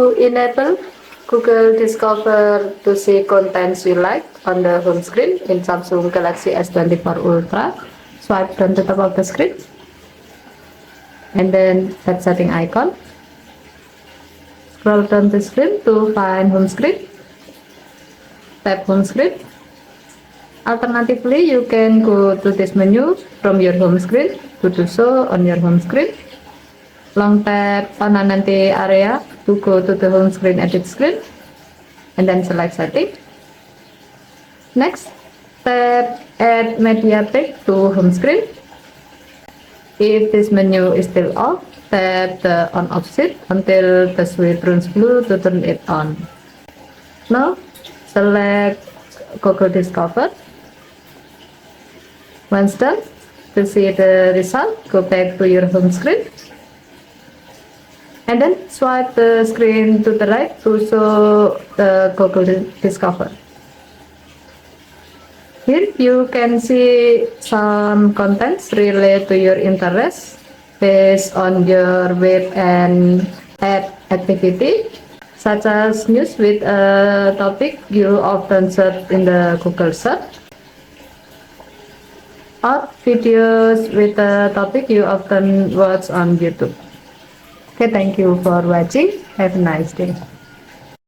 to enable Google Discover to see contents you like on the home screen in Samsung Galaxy S24 Ultra, swipe down the top of the screen and then tap setting icon. Scroll down the screen to find home screen. Tap home screen. Alternatively, you can go to this menu from your home screen to do so on your home screen. Long tap on an empty area to go to the home screen edit screen and then select setting. Next, tap add media tag to home screen. If this menu is still off, tap the on off switch until the switch turns blue to turn it on. Now, select Google Discover. Once done, to see the result, go back to your home screen and then swipe the screen to the right to show the Google Discover. Here you can see some contents related to your interests based on your web and app activity, such as news with a topic you often search in the Google search, or videos with a topic you often watch on YouTube. Okay, thank you for watching. Have a nice day.